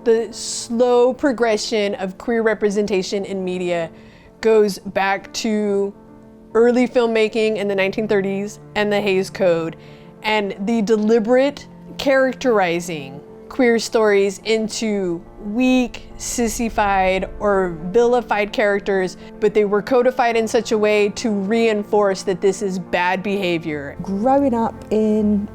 The slow progression of queer representation in media goes back to early filmmaking in the 1930s and the Hays Code, and the deliberate characterizing queer stories into weak, sissified, or vilified characters, but they were codified in such a way to reinforce that this is bad behavior. Growing up in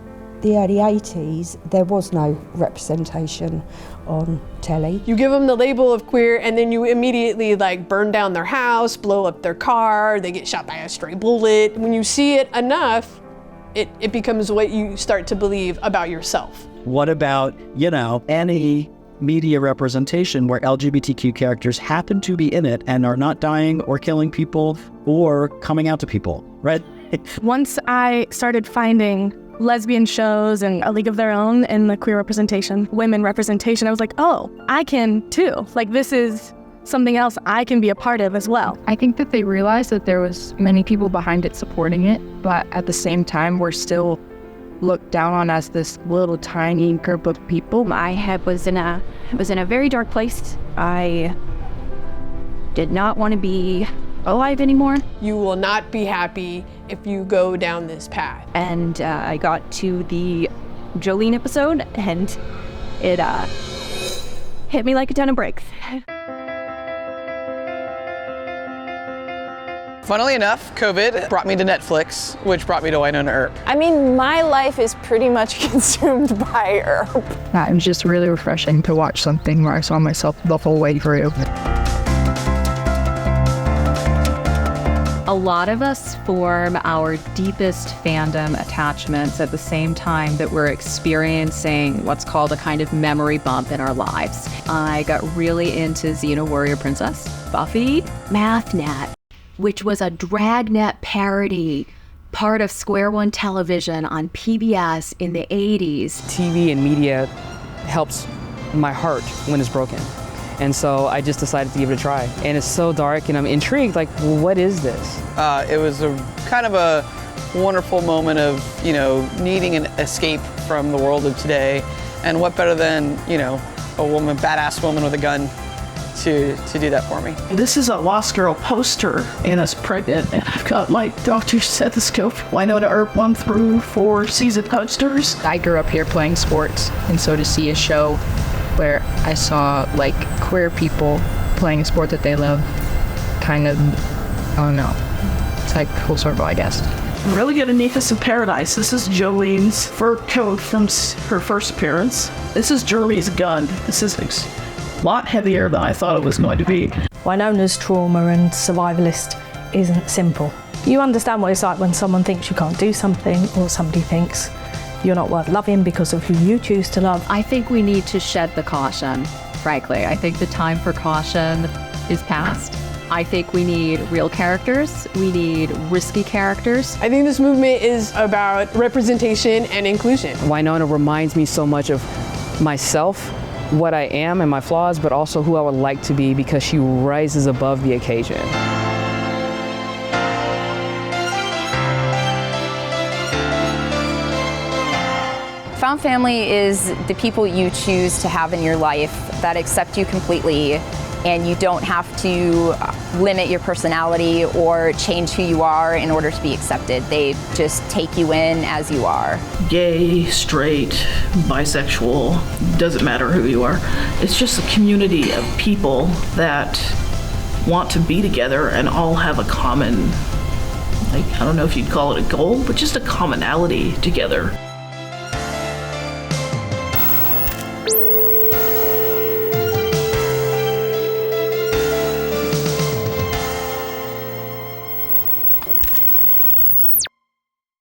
the early 80s, there was no representation on telly. You give them the label of queer and then you immediately like burn down their house, blow up their car, they get shot by a stray bullet. When you see it enough, it becomes what you start to believe about yourself. What about, any media representation where LGBTQ characters happen to be in it and are not dying or killing people or coming out to people, right? Once I started finding lesbian shows and A League of Their Own in the queer representation, women representation, I was like, oh, I can too. Like, this is something else I can be a part of as well. I think that they realized that there was many people behind it supporting it, but at the same time, we're still looked down on as this little tiny group of people. I was in a very dark place. I did not want to be alive anymore. You will not be happy if you go down this path. And I got to the Jolene episode, and it hit me like a ton of bricks. Funnily enough, COVID brought me to Netflix, which brought me to Winona Earp. I mean, my life is pretty much consumed by Earp. It was just really refreshing to watch something where I saw myself the whole way through. A lot of us form our deepest fandom attachments at the same time that we're experiencing what's called a kind of memory bump in our lives. I got really into Xena Warrior Princess, Buffy, MathNet, which was a Dragnet parody, part of Square One Television on PBS in the 80s. TV and media helps my heart when it's broken. And so I just decided to give it a try. And it's so dark and I'm intrigued, like, what is this? It was a kind of a wonderful moment of, needing an escape from the world of today. And what better than, a woman, badass woman with a gun to do that for me. This is a Lost Girl poster and it's pregnant. And I've got my doctor's stethoscope, Winona Earp 1 through 4 season posters. I grew up here playing sports, and so to see a show where I saw queer people playing a sport that they love, kind of, I don't know, it's like full circle, I guess. I'm really gonna need this in Paradise. This is Jolene's fur coat from her first appearance. This is Jeremy's gun. This is a lot heavier than I thought it was going to be. Winona's trauma and survivalist isn't simple. You understand what it's like when someone thinks you can't do something, or somebody thinks you're not worth loving because of who you choose to love. I think we need to shed the caution, frankly. I think the time for caution is past. I think we need real characters. We need risky characters. I think this movement is about representation and inclusion. Winona reminds me so much of myself, what I am and my flaws, but also who I would like to be, because she rises above the occasion. Found family is the people you choose to have in your life that accept you completely, and you don't have to limit your personality or change who you are in order to be accepted. They just take you in as you are. Gay, straight, bisexual, doesn't matter who you are. It's just a community of people that want to be together and all have a common, I don't know if you'd call it a goal, but just a commonality together.